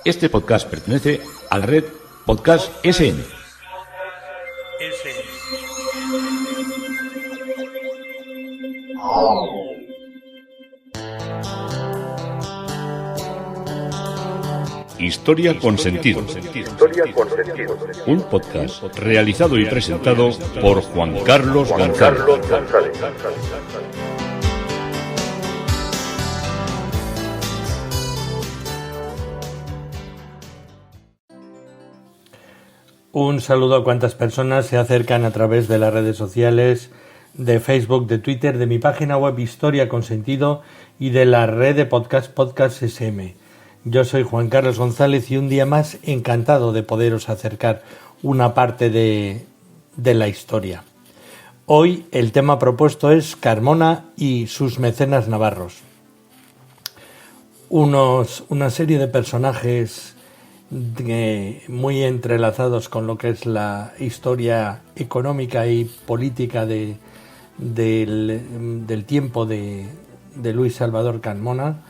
Este podcast pertenece a la red Podcast SN. Historia con sentido. Un podcast realizado y presentado por Juan Carlos González. Un saludo a cuantas personas se acercan a través de las redes sociales, de Facebook, de Twitter, de mi página web Historia con Sentido y de la red de Podcast SM. Yo soy Juan Carlos González y un día más encantado de poderos acercar una parte de la historia. Hoy el tema propuesto es Carmona y sus mecenas navarros. Una serie de personajes muy entrelazados con lo que es la historia económica y política del tiempo de Luis Salvador Carmona,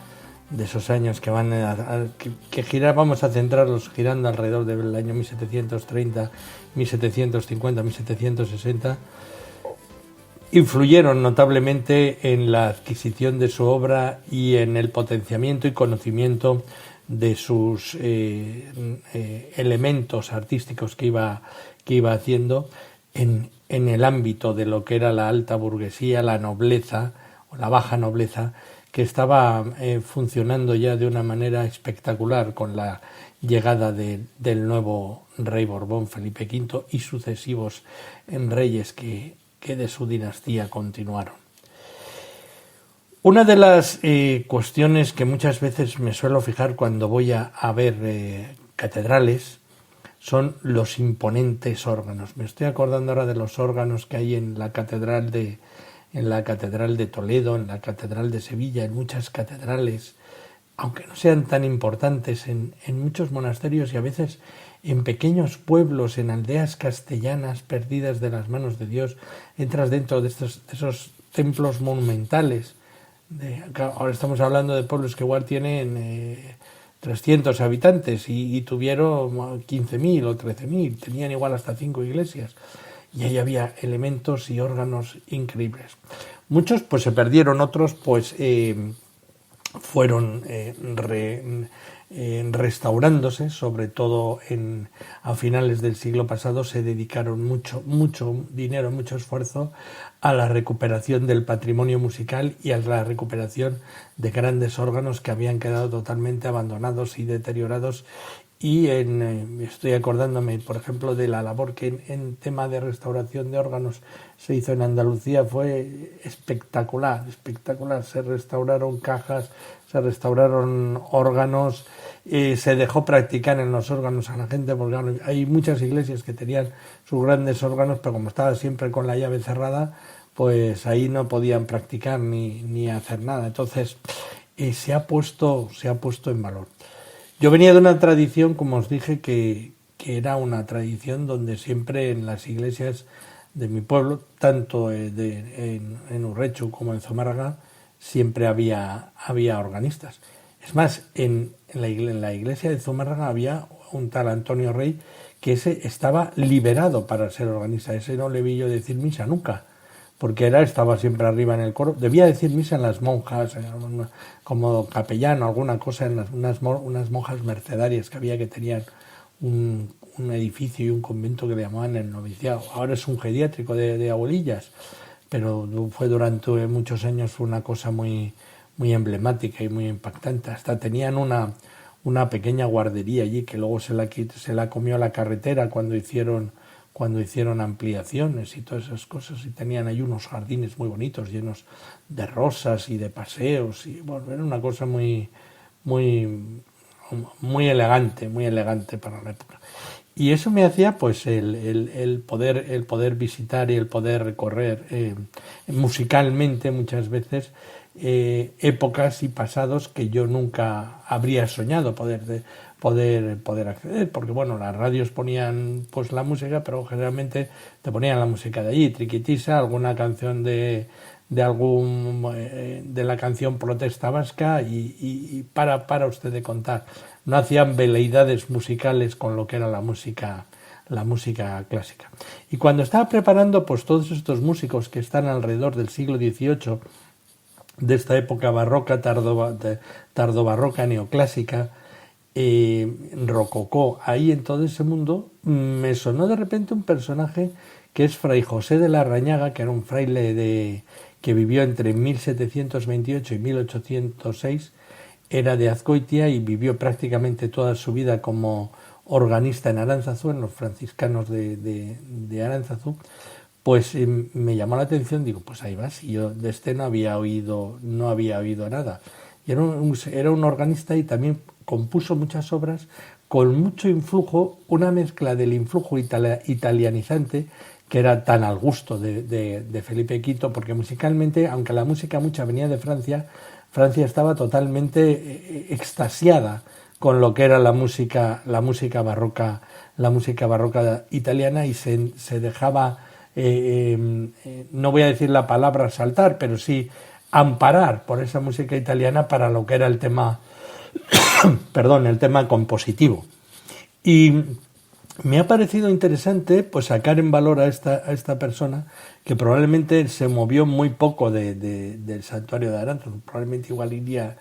de esos años que van que girar, vamos a centrarlos girando alrededor del año 1730, 1750, 1760, influyeron notablemente en la adquisición de su obra y en el potenciamiento y conocimiento de sus elementos artísticos que iba haciendo en el ámbito de lo que era la alta burguesía, la nobleza o la baja nobleza, que estaba funcionando ya de una manera espectacular con la llegada del nuevo rey Borbón, Felipe V, y sucesivos reyes que de su dinastía continuaron. Una de las cuestiones que muchas veces me suelo fijar cuando voy a ver catedrales son los imponentes órganos. Me estoy acordando ahora de los órganos que hay en la catedral de Toledo, en la catedral de Sevilla, en muchas catedrales, aunque no sean tan importantes, en muchos monasterios y a veces en pequeños pueblos, en aldeas castellanas perdidas de las manos de Dios. Entras dentro de esos templos monumentales. Ahora estamos hablando de pueblos que igual tienen 300 habitantes y tuvieron 15.000 o 13.000, tenían igual hasta 5 iglesias, y ahí había elementos y órganos increíbles. Muchos pues se perdieron, otros pues fueron restaurándose, sobre todo a finales del siglo pasado. Se dedicaron mucho dinero, mucho esfuerzo a la recuperación del patrimonio musical y a la recuperación de grandes órganos que habían quedado totalmente abandonados y deteriorados. Y estoy acordándome, por ejemplo, de la labor que en tema de restauración de órganos se hizo en Andalucía. Fue espectacular. Se restauraron cajas, se restauraron órganos, se dejó practicar en los órganos a la gente, porque hay muchas iglesias que tenían sus grandes órganos, pero como estaba siempre con la llave cerrada, pues ahí no podían practicar ni hacer nada. Entonces se ha puesto en valor. Yo venía de una tradición, como os dije, que era una tradición donde siempre en las iglesias de mi pueblo, tanto en Urrechu como en Zumárraga, siempre había organistas. Es más, en la iglesia de Zumárraga había un tal Antonio Rey, que ese estaba liberado para ser organista. Ese no le vi yo decir misa nunca, porque estaba siempre arriba en el coro. Debía decir misa en las monjas, como capellán o alguna cosa, en unas monjas mercedarias que había, que tenían un edificio y un convento que le llamaban el noviciado. Ahora es un geriátrico de abuelillas, pero fue durante muchos años una cosa muy emblemática y muy impactante. Hasta tenían una pequeña guardería allí, que luego se la comió la carretera cuando hicieron ampliaciones y todas esas cosas, y tenían ahí unos jardines muy bonitos, llenos de rosas y de paseos, y bueno, era una cosa muy elegante para la época. Y eso me hacía pues el poder visitar y el poder recorrer musicalmente muchas veces épocas y pasados que yo nunca habría soñado poder acceder, porque bueno, las radios ponían pues la música, pero generalmente te ponían la música de allí, Triquitisa, alguna canción de la canción Protesta Vasca y para usted de contar. no hacían veleidades musicales con lo que era la música clásica. Y cuando estaba preparando pues todos estos músicos que están alrededor del siglo XVIII, de esta época barroca, tardobarroca, neoclásica, rococó, ahí en todo ese mundo, me sonó de repente un personaje que es Fray José de Larrañaga, que era un fraile que vivió entre 1728 y 1806, era de Azcoitia y vivió prácticamente toda su vida como organista en Aránzazu, en los franciscanos de Aránzazu. Pues me llamó la atención, digo, pues ahí vas, y yo de este no había oído nada. Y era un organista y también compuso muchas obras con mucho influjo, una mezcla del influjo italianizante que era tan al gusto de Felipe V, porque musicalmente, aunque la música mucha venía de Francia, Francia estaba totalmente extasiada con lo que era la música barroca italiana, y se dejaba, no voy a decir la palabra saltar, pero sí amparar por esa música italiana para lo que era el tema el tema compositivo. Y me ha parecido interesante pues sacar en valor a esta persona, que probablemente se movió muy poco del santuario de Aránzazu. Probablemente igual iría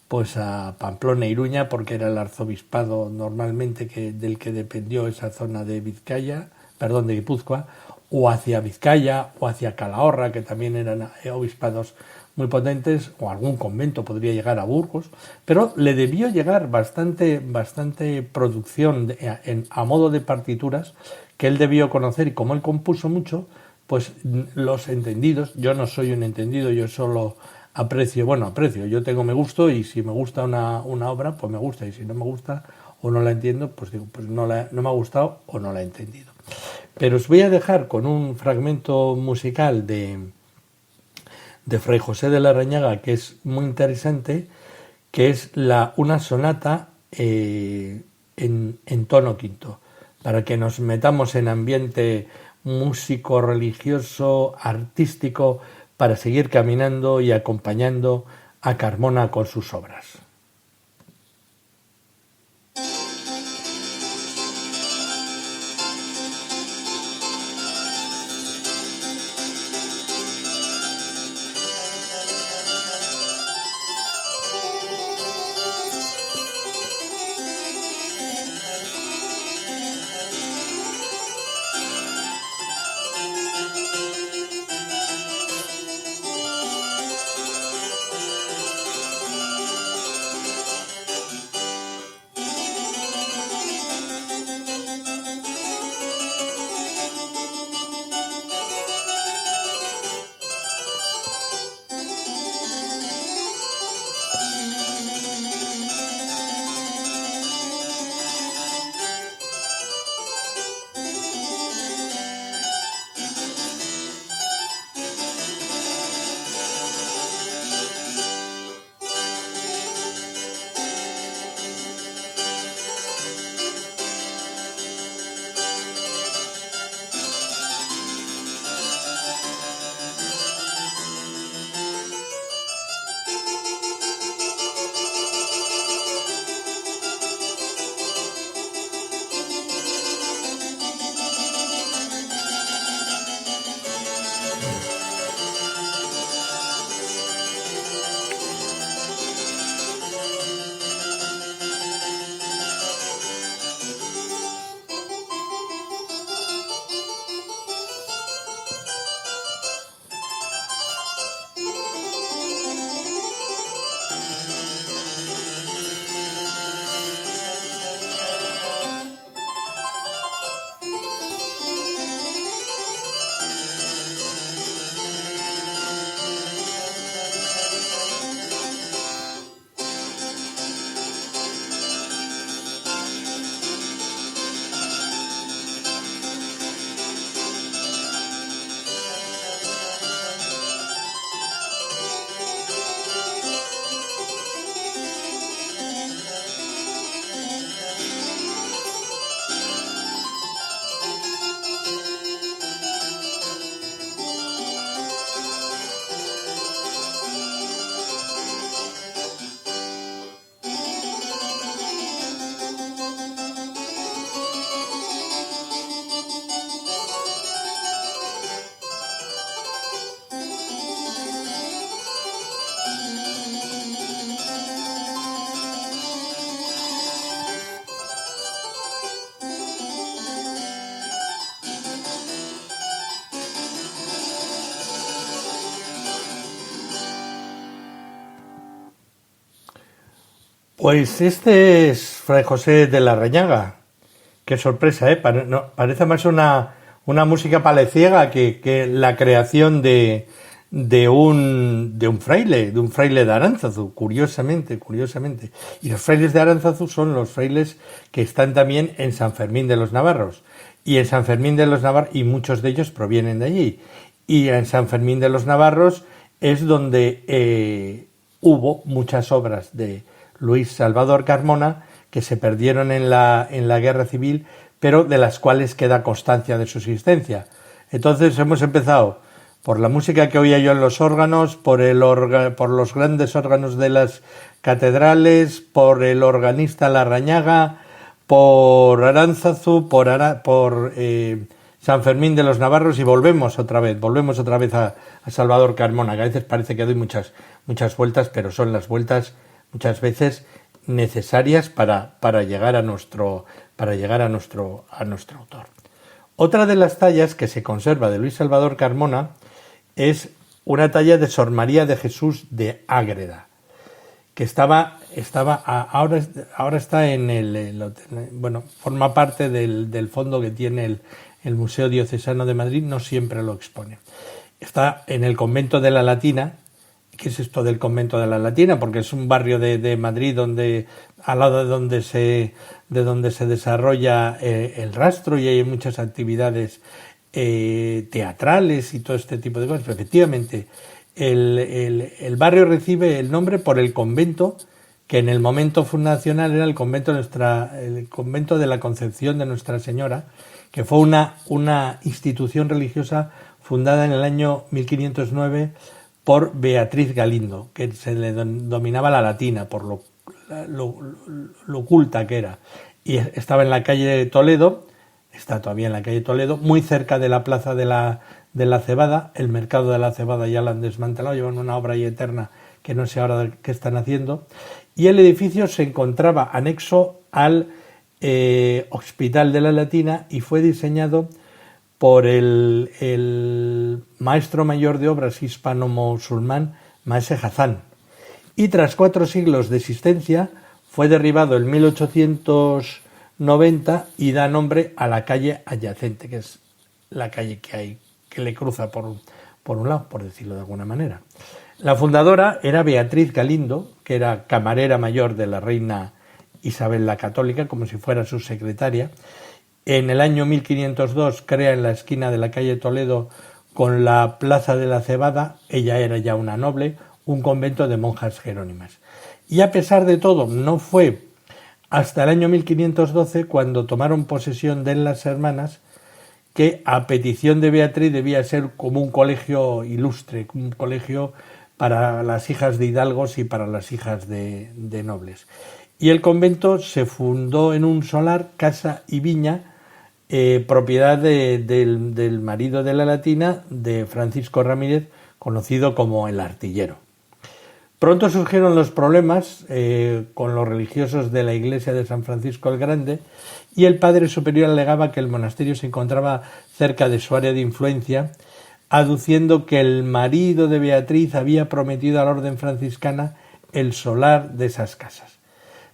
pues a Pamplona, Iruña, porque era el arzobispado normalmente del que dependió esa zona de Guipúzcoa, o hacia Vizcaya o hacia Calahorra, que también eran obispados muy potentes, o algún convento, podría llegar a Burgos, pero le debió llegar bastante producción a modo de partituras que él debió conocer, y como él compuso mucho, pues los entendidos, yo no soy un entendido, yo solo aprecio, yo tengo me gusto, y si me gusta una obra, pues me gusta, y si no me gusta o no la entiendo, pues digo, pues no me ha gustado o no la he entendido. Pero os voy a dejar con un fragmento musical de Fray José de Larrañaga, que es muy interesante, que es una sonata en tono quinto, para que nos metamos en ambiente músico, religioso, artístico, para seguir caminando y acompañando a Carmona con sus obras. Pues este es Fray José de Larrañaga. Qué sorpresa, ¿eh? Parece más una música paleciega que la creación de un fraile de Aránzazu, curiosamente. Y los frailes de Aránzazu son los frailes que están también en San Fermín de los Navarros. Y en San Fermín de los Navarros, y muchos de ellos provienen de allí. Y en San Fermín de los Navarros es donde hubo muchas obras de Luis Salvador Carmona que se perdieron en la Guerra Civil, pero de las cuales queda constancia de su existencia. Entonces hemos empezado por la música que oía yo en los órganos, por los grandes órganos de las catedrales, por el organista Larrañaga, por Aránzazu, por San Fermín de los Navarros, y volvemos otra vez a Salvador Carmona, que a veces parece que doy muchas vueltas, pero son las vueltas muchas veces necesarias para llegar a nuestro autor. Otra de las tallas que se conserva de Luis Salvador Carmona es una talla de Sor María de Jesús de Ágreda, que ahora está forma parte del fondo que tiene el Museo Diocesano de Madrid, no siempre lo expone. Está en el convento de la Latina. ¿Qué es esto del convento de la Latina? Porque es un barrio de Madrid al lado de donde se desarrolla el Rastro, y hay muchas actividades teatrales y todo este tipo de cosas. Pero efectivamente, el barrio recibe el nombre por el convento, que en el momento fundacional era el convento de la Concepción de Nuestra Señora, que fue una institución religiosa fundada en el año 1509 por Beatriz Galindo, que se le denominaba la Latina por lo culta que era. Y estaba en la calle Toledo, está todavía en la calle Toledo, muy cerca de la plaza de la Cebada. El mercado de la Cebada ya lo han desmantelado, llevan una obra ahí eterna que no sé ahora qué están haciendo. Y el edificio se encontraba anexo al Hospital de la Latina, y fue diseñado por el maestro mayor de obras hispano-musulmán Maese Hazán, y tras 4 siglos de existencia fue derribado en 1890 y da nombre a la calle adyacente, que es la calle que le cruza por un lado, por decirlo de alguna manera. La fundadora era Beatriz Galindo, que era camarera mayor de la reina Isabel la Católica, como si fuera su secretaria. En el año 1502 crea en la esquina de la calle Toledo con la plaza de la Cebada, ella era ya una noble, un convento de monjas jerónimas. Y a pesar de todo, no fue hasta el año 1512 cuando tomaron posesión de las hermanas, que a petición de Beatriz debía ser como un colegio ilustre, un colegio para las hijas de hidalgos y para las hijas de nobles. Y el convento se fundó en un solar, casa y viña, propiedad del marido de la Latina, de Francisco Ramírez, conocido como el Artillero. Pronto surgieron los problemas con los religiosos de la iglesia de San Francisco el Grande, y el padre superior alegaba que el monasterio se encontraba cerca de su área de influencia, aduciendo que el marido de Beatriz había prometido a la orden franciscana el solar de esas casas.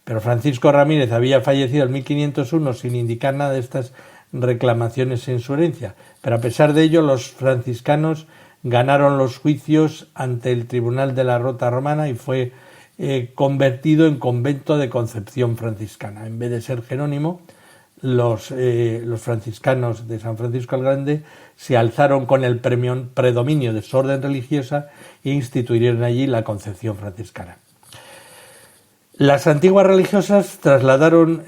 Pero Francisco Ramírez había fallecido en 1501 sin indicar nada de estas reclamaciones en su herencia, pero a pesar de ello los franciscanos ganaron los juicios ante el Tribunal de la Rota Romana y fue convertido en convento de Concepción franciscana. En vez de ser jerónimo, los franciscanos de San Francisco el Grande se alzaron con el predominio de su orden religiosa e instituyeron allí la Concepción franciscana. Las antiguas religiosas trasladaron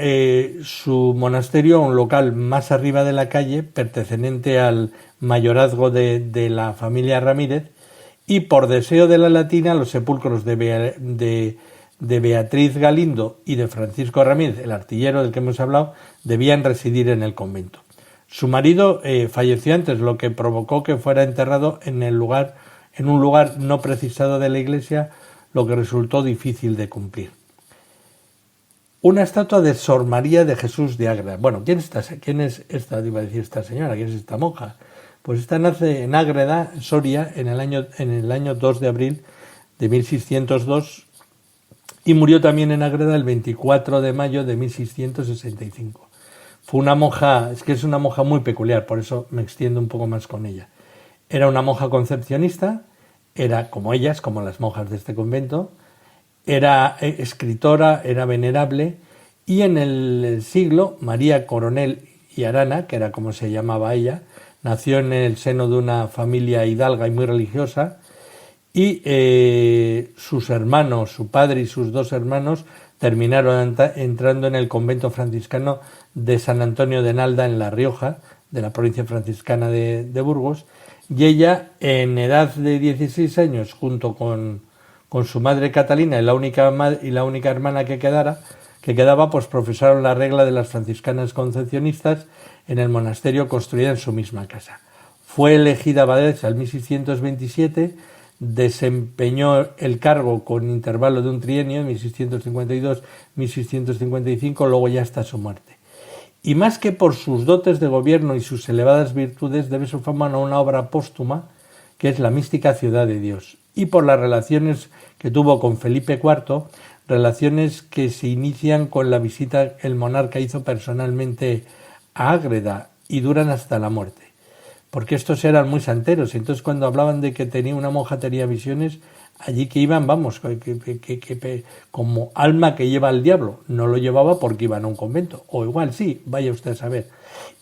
su monasterio a un local más arriba de la calle, perteneciente al mayorazgo de la familia Ramírez, y por deseo de la Latina los sepulcros de Beatriz Galindo y de Francisco Ramírez, el artillero del que hemos hablado, debían residir en el convento. Su marido falleció antes, lo que provocó que fuera enterrado en un lugar no precisado de la iglesia, lo que resultó difícil de cumplir. Una estatua de Sor María de Jesús de Ágreda. Bueno, ¿quién es esta? Iba a decir esta señora, ¿quién es esta monja? Pues esta nace en Ágreda, Soria, en el año 2 de abril de 1602, y murió también en Ágreda el 24 de mayo de 1665. Fue una monja, es que es una monja muy peculiar, por eso me extiendo un poco más con ella. Era una monja concepcionista, era como ellas, como las monjas de este convento, era escritora, era venerable, y en el siglo María Coronel y Arana, que era como se llamaba ella, nació en el seno de una familia hidalga y muy religiosa, y sus hermanos, su padre y sus dos hermanos, terminaron entrando en el convento franciscano de San Antonio de Nalda en La Rioja, de la provincia franciscana de Burgos, y ella, en edad de 16 años, junto con su madre Catalina y la única hermana que quedaba, pues profesaron la regla de las franciscanas concepcionistas en el monasterio construido en su misma casa. Fue elegida abadesa en 1627, desempeñó el cargo con intervalo de un trienio, 1652-1655, luego ya hasta su muerte. Y más que por sus dotes de gobierno y sus elevadas virtudes, debe su fama a una obra póstuma, que es La mística ciudad de Dios, y por las relaciones que tuvo con Felipe IV, relaciones que se inician con la visita que el monarca hizo personalmente a Ágreda y duran hasta la muerte. Porque estos eran muy santeros, entonces cuando hablaban de que una monja tenía visiones, allí que iban, vamos, como alma que lleva al diablo, no lo llevaba porque iban a un convento, o igual sí, vaya usted a saber.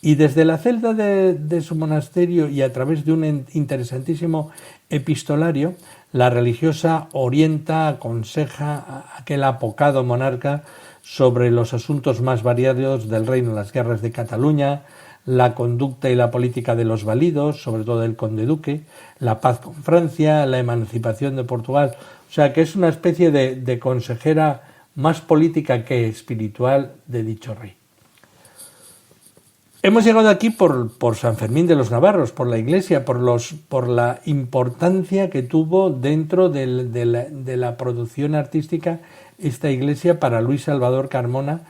Y desde la celda de su monasterio y a través de un interesantísimo epistolario, la religiosa orienta, aconseja a aquel apocado monarca sobre los asuntos más variados del reino, las guerras de Cataluña, la conducta y la política de los validos, sobre todo del conde duque, la paz con Francia, la emancipación de Portugal. O sea que es una especie de consejera más política que espiritual de dicho rey. Hemos llegado aquí por San Fermín de los Navarros, por la Iglesia, por la importancia que tuvo dentro de la producción artística esta Iglesia para Luis Salvador Carmona,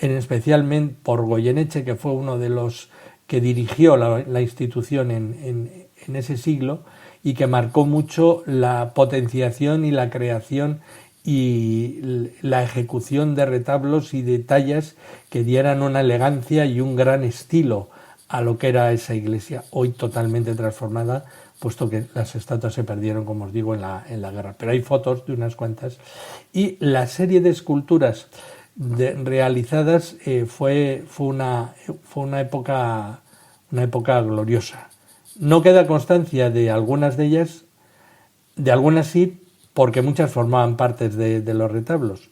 especialmente por Goyeneche, que fue uno de los que dirigió la institución en ese siglo y que marcó mucho la potenciación y la creación y la ejecución de retablos y de tallas que dieran una elegancia y un gran estilo a lo que era esa iglesia, hoy totalmente transformada, puesto que las estatuas se perdieron, como os digo, en la guerra. Pero hay fotos de unas cuantas. Y la serie de esculturas realizadas fue una época gloriosa. No queda constancia de algunas de ellas, de algunas sí, porque muchas formaban parte de los retablos.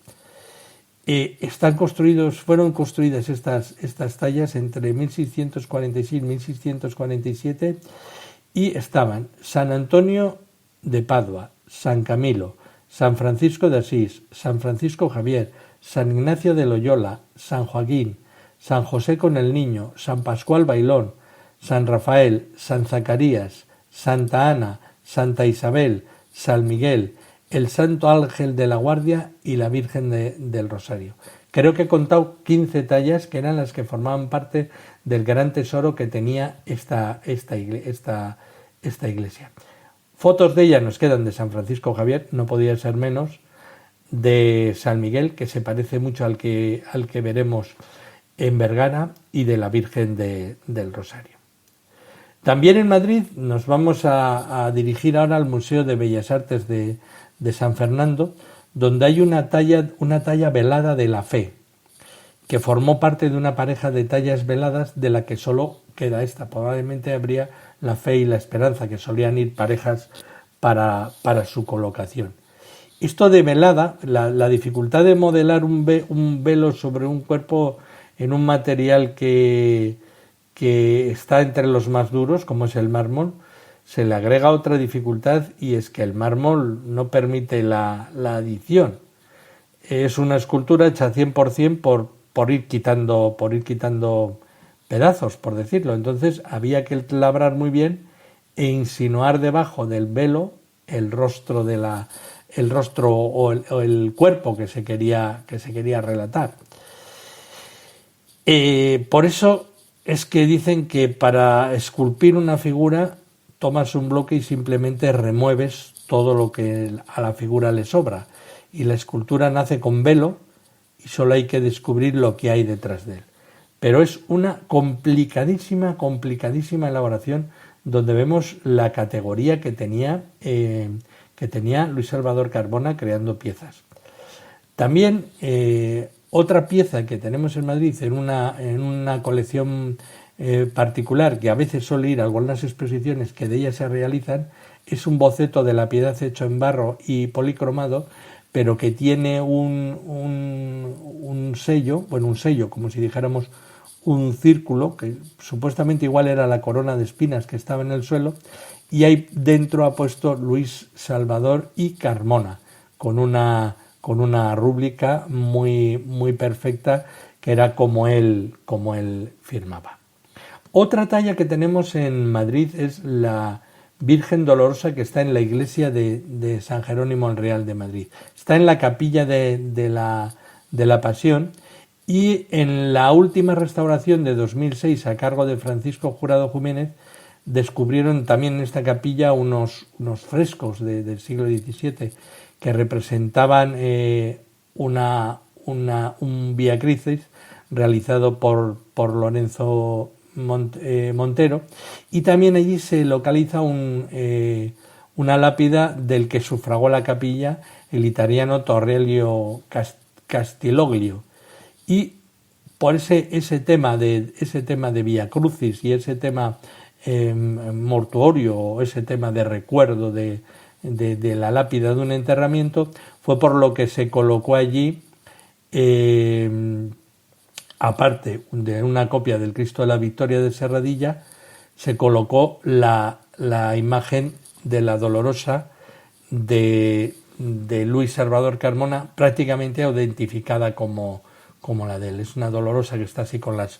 Fueron construidas estas tallas entre 1646 y 1647 y estaban San Antonio de Padua, San Camilo, San Francisco de Asís, San Francisco Javier, San Ignacio de Loyola, San Joaquín, San José con el Niño, San Pascual Bailón, San Rafael, San Zacarías, Santa Ana, Santa Isabel, San Miguel, el Santo Ángel de la Guardia y la Virgen del Rosario. Creo que he contado 15 tallas que eran las que formaban parte del gran tesoro que tenía esta iglesia. Fotos de ella nos quedan de San Francisco Javier, no podía ser menos, de San Miguel, que se parece mucho al que veremos en Vergara, y de la Virgen del Rosario. También en Madrid nos vamos a dirigir ahora al Museo de Bellas Artes de San Fernando, donde hay una talla velada de la fe, que formó parte de una pareja de tallas veladas de la que solo queda esta. Probablemente habría la fe y la esperanza, que solían ir parejas para su colocación. Esto de velada, la dificultad de modelar un velo sobre un cuerpo en un material que está entre los más duros, como es el mármol, se le agrega otra dificultad, y es que el mármol no permite la adición. Es una escultura hecha 100% por ir quitando pedazos, por decirlo. Entonces había que labrar muy bien e insinuar debajo del velo el rostro o el cuerpo que se quería relatar. Por eso es que dicen que para esculpir una figura tomas un bloque y simplemente remueves todo lo que a la figura le sobra. y la escultura nace con velo y solo hay que descubrir lo que hay detrás de él. Pero es una complicadísima elaboración donde vemos la categoría que tenía Luis Salvador Carbona creando piezas. También otra pieza que tenemos en Madrid en una colección particular, que a veces suele ir a algunas exposiciones que de ella se realizan, es un boceto de la Piedad hecho en barro y policromado, pero que tiene un sello, como si dijéramos un círculo, que supuestamente igual era la corona de espinas que estaba en el suelo, y ahí dentro ha puesto Luis Salvador y Carmona, con una rúbrica muy perfecta, que era como él firmaba. Otra talla que tenemos en Madrid es la Virgen Dolorosa, que está en la iglesia de San Jerónimo el Real de Madrid. Está en la capilla de la Pasión, y en la última restauración de 2006 a cargo de Francisco Jurado Jiménez descubrieron también en esta capilla unos frescos del siglo XVII que representaban un Vía Crucis realizado por Lorenzo Montero, y también allí se localiza una lápida del que sufragó la capilla, el italiano Torrelio Castiloglio, y por ese tema de Vía Crucis y ese tema mortuorio, o ese tema de recuerdo de la lápida de un enterramiento, fue por lo que se colocó allí, aparte de una copia del Cristo de la Victoria de Serradilla, se colocó la imagen de la Dolorosa de Luis Salvador Carmona, prácticamente identificada como la de él. Es una Dolorosa que está así con las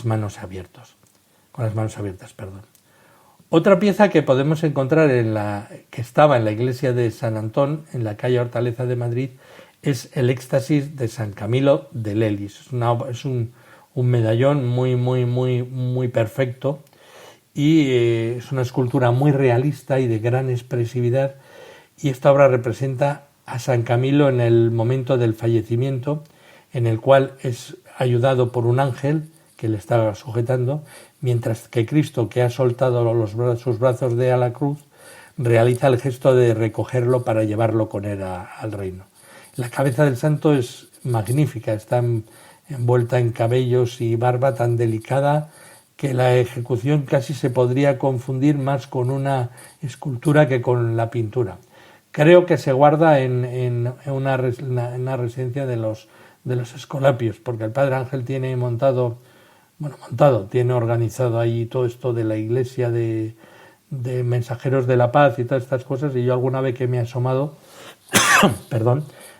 manos abiertas. Otra pieza que podemos encontrar que estaba en la iglesia de San Antón, en la calle Hortaleza de Madrid, es el Éxtasis de San Camilo de Lelis. Es un medallón muy perfecto, y es una escultura muy realista y de gran expresividad, y esta obra representa a San Camilo en el momento del fallecimiento, en el cual es ayudado por un ángel que le está sujetando, mientras que Cristo, que ha soltado sus brazos de a la cruz, realiza el gesto de recogerlo para llevarlo con él al reino. La cabeza del santo es magnífica, está envuelta en cabellos y barba tan delicada que la ejecución casi se podría confundir más con una escultura que con la pintura. Creo que se guarda en una residencia de los Escolapios, porque el padre Ángel tiene tiene organizado ahí todo esto de la iglesia de mensajeros de la paz y todas estas cosas, y yo alguna vez que me he asomado,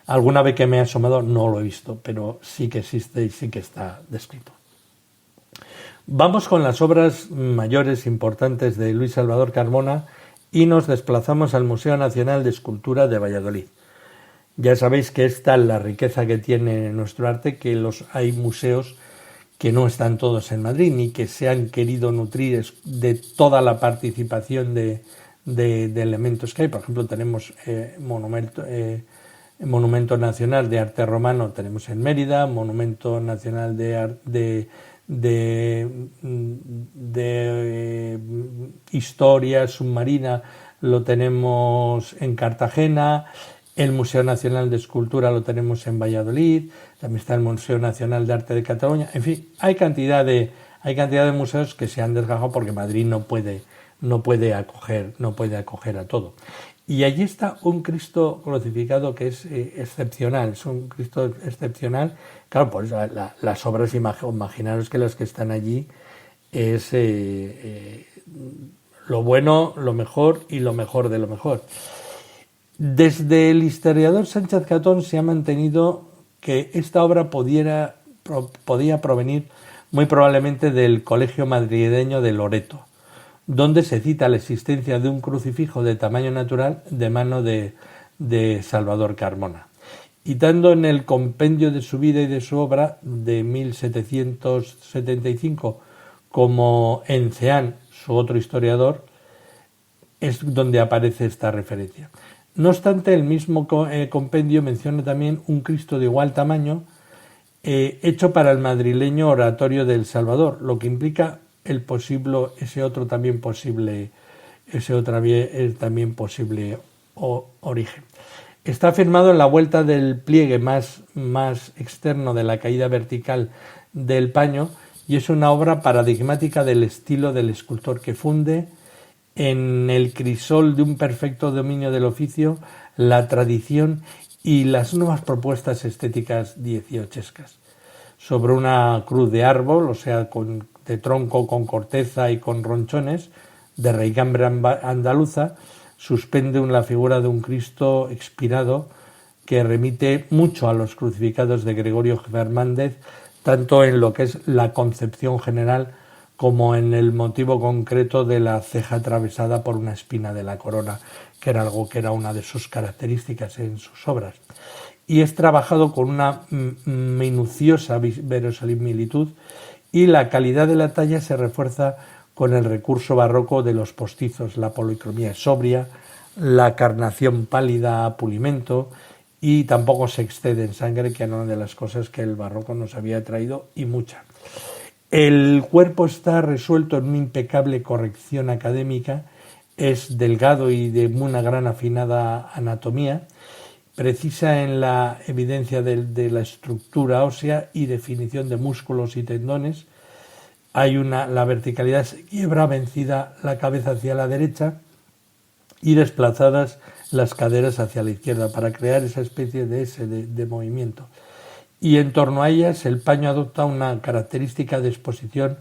no lo he visto, pero sí que existe y sí que está descrito. Vamos con las obras mayores importantes de Luis Salvador Carmona y nos desplazamos al Museo Nacional de Escultura de Valladolid. Ya sabéis que esta es la riqueza que tiene nuestro arte, que hay museos que no están todos en Madrid, ni que se han querido nutrir de toda la participación de elementos que hay. Por ejemplo, tenemos Monumento Nacional de Arte Romano, tenemos en Mérida, Monumento Nacional de Historia Submarina lo tenemos en Cartagena. El Museo Nacional de Escultura lo tenemos en Valladolid, también está el Museo Nacional de Arte de Cataluña. En fin, hay cantidad de museos que se han desgajado porque Madrid no puede acoger a todo. Y allí está un Cristo crucificado que es excepcional, es un Cristo excepcional. Claro, pues las obras, imaginaros que las que están allí es lo bueno, lo mejor y lo mejor de lo mejor. Desde el historiador Sánchez Catón se ha mantenido que esta obra podía provenir muy probablemente del Colegio Madrileño de Loreto, donde se cita la existencia de un crucifijo de tamaño natural de mano de Salvador Carmona. Y tanto en el compendio de su vida y de su obra de 1775 como en Ceán, su otro historiador, es donde aparece esta referencia. No obstante, el mismo compendio menciona también un Cristo de igual tamaño hecho para el madrileño Oratorio del Salvador, lo que implica ese otro también posible origen. Está firmado en la vuelta del pliegue más externo de la caída vertical del paño y es una obra paradigmática del estilo del escultor que funde en el crisol de un perfecto dominio del oficio, la tradición y las nuevas propuestas estéticas dieciochescas. Sobre una cruz de árbol, o sea, de tronco con corteza y con ronchones, de raigambre andaluza, suspende la figura de un Cristo expirado que remite mucho a los crucificados de Gregorio Fernández, tanto en lo que es la concepción general como en el motivo concreto de la ceja atravesada por una espina de la corona, que era una de sus características en sus obras. Y es trabajado con una minuciosa verosimilitud y la calidad de la talla se refuerza con el recurso barroco de los postizos, la policromía sobria, la carnación pálida a pulimento y tampoco se excede en sangre, que era una de las cosas que el barroco nos había traído y mucha. El cuerpo está resuelto en una impecable corrección académica, es delgado y de una gran afinada anatomía, precisa en la evidencia de la estructura ósea y definición de músculos y tendones. La verticalidad se quiebra, vencida la cabeza hacia la derecha y desplazadas las caderas hacia la izquierda para crear esa especie de movimiento. Y en torno a ellas el paño adopta una característica de exposición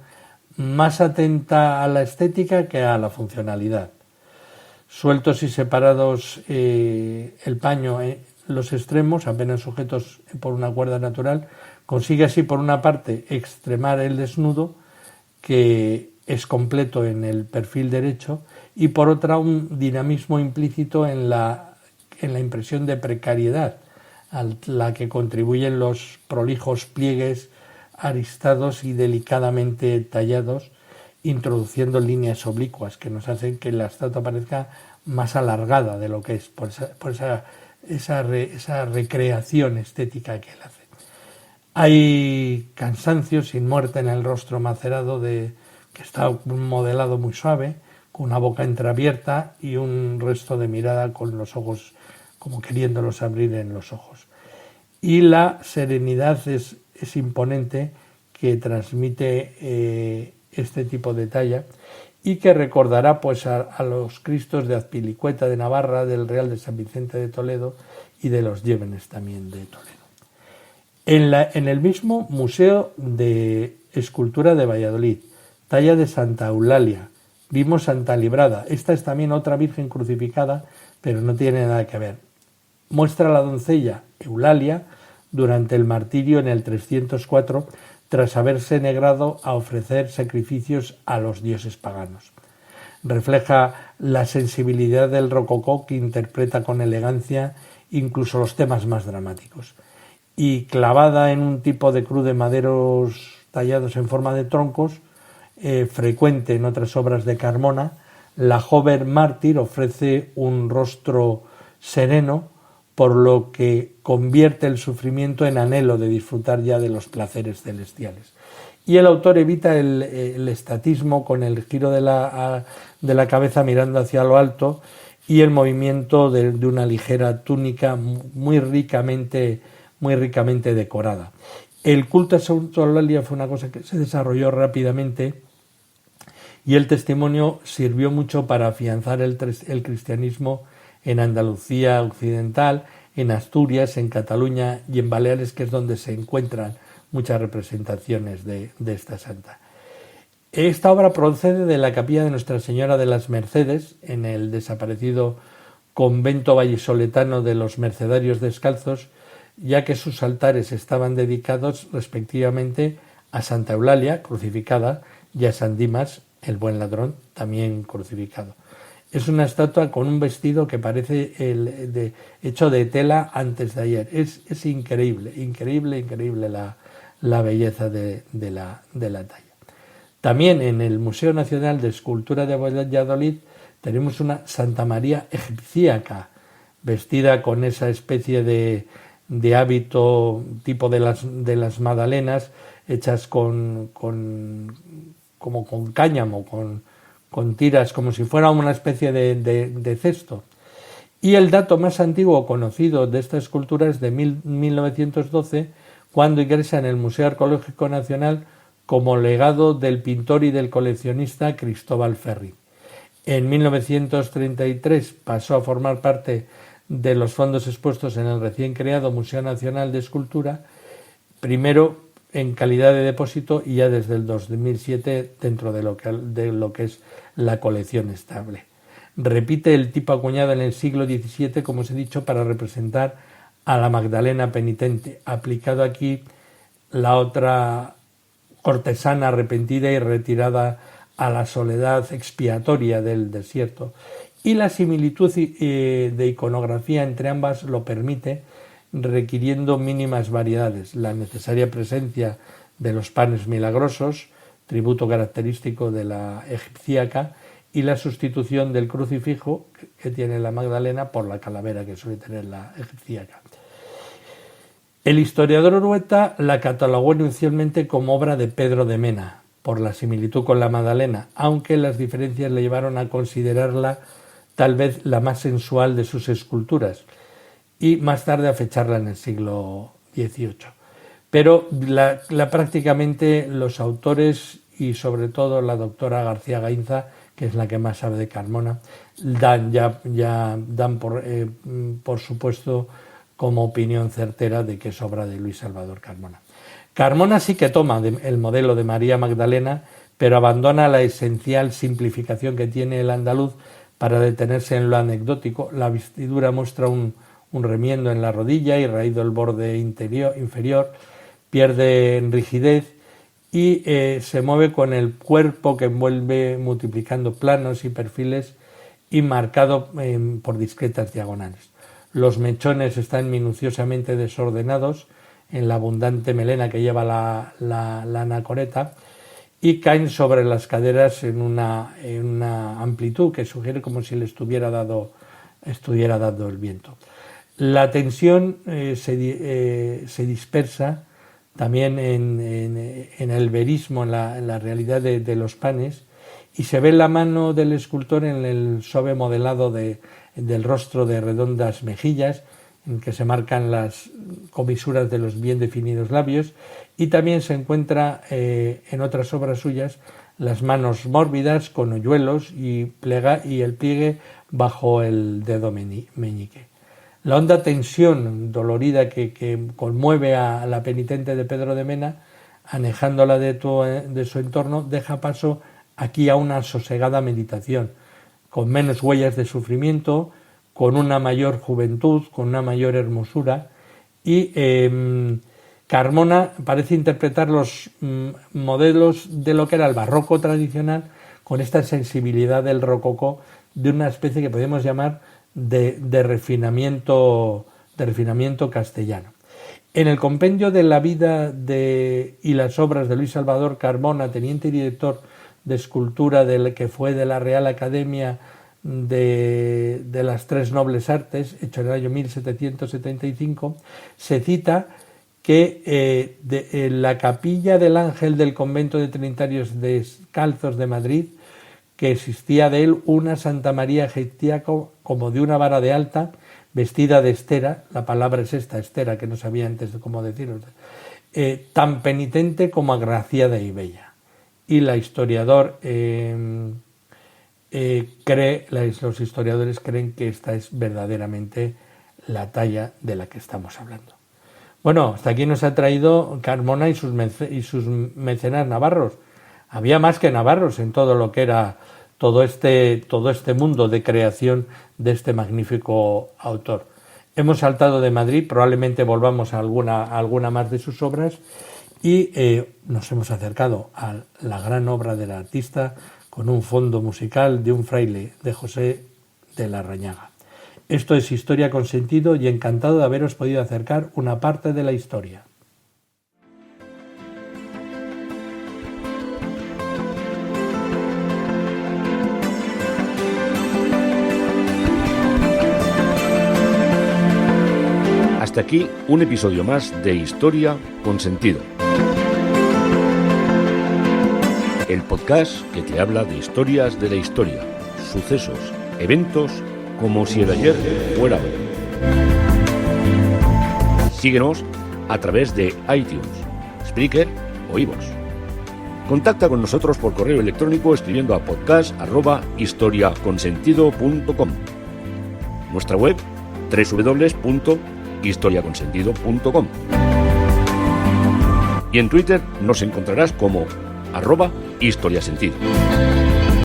más atenta a la estética que a la funcionalidad. Sueltos y separados el paño en los extremos, apenas sujetos por una cuerda natural, consigue así por una parte extremar el desnudo, que es completo en el perfil derecho, y por otra un dinamismo implícito en la impresión de precariedad, a la que contribuyen los prolijos pliegues aristados y delicadamente tallados, introduciendo líneas oblicuas que nos hacen que la estatua parezca más alargada de lo que es, por esa recreación estética que él hace. Hay cansancio sin muerte en el rostro macerado que está modelado muy suave, con una boca entreabierta y un resto de mirada con los ojos como queriéndolos abrir en los ojos. Y la serenidad es imponente que transmite este tipo de talla y que recordará pues a los Cristos de Azpilicueta de Navarra, del Real de San Vicente de Toledo y de los Llévenes también de Toledo. En el mismo Museo de Escultura de Valladolid, talla de Santa Eulalia, vimos Santa Librada. Esta es también otra virgen crucificada, pero no tiene nada que ver. Muestra a la doncella Eulalia durante el martirio en el 304, tras haberse negado a ofrecer sacrificios a los dioses paganos. Refleja la sensibilidad del rococó, que interpreta con elegancia incluso los temas más dramáticos. Y clavada en un tipo de cruz de maderos tallados en forma de troncos, frecuente en otras obras de Carmona, la joven mártir ofrece un rostro sereno, por lo que convierte el sufrimiento en anhelo de disfrutar ya de los placeres celestiales. Y el autor evita el estatismo con el giro de la cabeza mirando hacia lo alto y el movimiento de una ligera túnica muy ricamente decorada. El culto a Santa Eulalia fue una cosa que se desarrolló rápidamente y el testimonio sirvió mucho para afianzar el cristianismo en Andalucía occidental, en Asturias, en Cataluña y en Baleares, que es donde se encuentran muchas representaciones de esta santa. Esta obra procede de la capilla de Nuestra Señora de las Mercedes, en el desaparecido convento vallisoletano de los Mercedarios Descalzos, ya que sus altares estaban dedicados respectivamente a Santa Eulalia, crucificada, y a San Dimas, el buen ladrón, también crucificado. Es una estatua con un vestido que parece hecho de tela antes de ayer. Es increíble la belleza de la talla. También en el Museo Nacional de Escultura de Valladolid tenemos una Santa María egipciaca, vestida con esa especie de hábito tipo de las magdalenas, hechas como con cáñamo, con tiras, como si fuera una especie de cesto. Y el dato más antiguo conocido de esta escultura es de 1912, cuando ingresa en el Museo Arqueológico Nacional como legado del pintor y del coleccionista Cristóbal Ferri. En 1933 pasó a formar parte de los fondos expuestos en el recién creado Museo Nacional de Escultura, primero en calidad de depósito y ya desde el 2007 dentro de lo que es la colección estable. Repite el tipo acuñado en el siglo XVII, como os he dicho, para representar a la Magdalena penitente, aplicado aquí la otra cortesana arrepentida y retirada a la soledad expiatoria del desierto. Y la similitud de iconografía entre ambas lo permite, requiriendo mínimas variedades, la necesaria presencia de los panes milagrosos, tributo característico de la egipciaca, y la sustitución del crucifijo que tiene la Magdalena por la calavera que suele tener la egipciaca. El historiador Urueta la catalogó inicialmente como obra de Pedro de Mena, por la similitud con la Magdalena, aunque las diferencias le llevaron a considerarla tal vez la más sensual de sus esculturas, y más tarde a fecharla en el siglo XVIII. Pero prácticamente los autores, y sobre todo la doctora García Gainza, que es la que más sabe de Carmona, dan por supuesto como opinión certera de que es obra de Luis Salvador Carmona. Carmona sí que toma el modelo de María Magdalena, pero abandona la esencial simplificación que tiene el andaluz para detenerse en lo anecdótico. La vestidura muestra un remiendo en la rodilla y raído el borde inferior, pierde en rigidez y se mueve con el cuerpo que envuelve multiplicando planos y perfiles y marcado por discretas diagonales. Los mechones están minuciosamente desordenados en la abundante melena que lleva la anacoreta y caen sobre las caderas en una amplitud que sugiere como si le estuviera dando el viento. La tensión se dispersa también en el verismo, en la realidad de los panes, y se ve la mano del escultor en el suave modelado del rostro de redondas mejillas, en que se marcan las comisuras de los bien definidos labios, y también se encuentra en otras obras suyas las manos mórbidas con hoyuelos y el pliegue bajo el dedo meñique. La honda tensión dolorida que conmueve a la penitente de Pedro de Mena, anejándola de su entorno, deja paso aquí a una sosegada meditación, con menos huellas de sufrimiento, con una mayor juventud, con una mayor hermosura, y Carmona parece interpretar los modelos de lo que era el barroco tradicional con esta sensibilidad del rococó, de una especie que podemos llamar de refinamiento castellano. En el compendio de la vida y las obras de Luis Salvador Carmona, teniente y director de escultura que fue de la Real Academia de las Tres Nobles Artes, hecho en el año 1775, se cita que en la capilla del Ángel del convento de Trinitarios Descalzos de Madrid, que existía de él una Santa María egipcia como de una vara de alta, vestida de estera, la palabra es esta, estera, que no sabía antes de cómo decirlo, tan penitente como agraciada y bella. Y los historiadores creen que esta es verdaderamente la talla de la que estamos hablando. Bueno, hasta aquí nos ha traído Carmona y sus mecenas navarros. Había más que navarros en todo lo que era todo este mundo de creación de este magnífico autor. Hemos saltado de Madrid, probablemente volvamos a alguna más de sus obras, y nos hemos acercado a la gran obra del artista con un fondo musical de un fraile, de José de Larrañaga. Esto es Historia con Sentido, y encantado de haberos podido acercar una parte de la historia. Hasta aquí un episodio más de Historia con Sentido. El podcast que te habla de historias de la historia, sucesos, eventos, como si el ayer fuera hoy. Síguenos a través de iTunes, Spreaker o iVoox. Contacta con nosotros por correo electrónico escribiendo a podcast@historiaconsentido.com. Nuestra web www.historiaconsentido.com. Y en Twitter nos encontrarás como @historiasentido.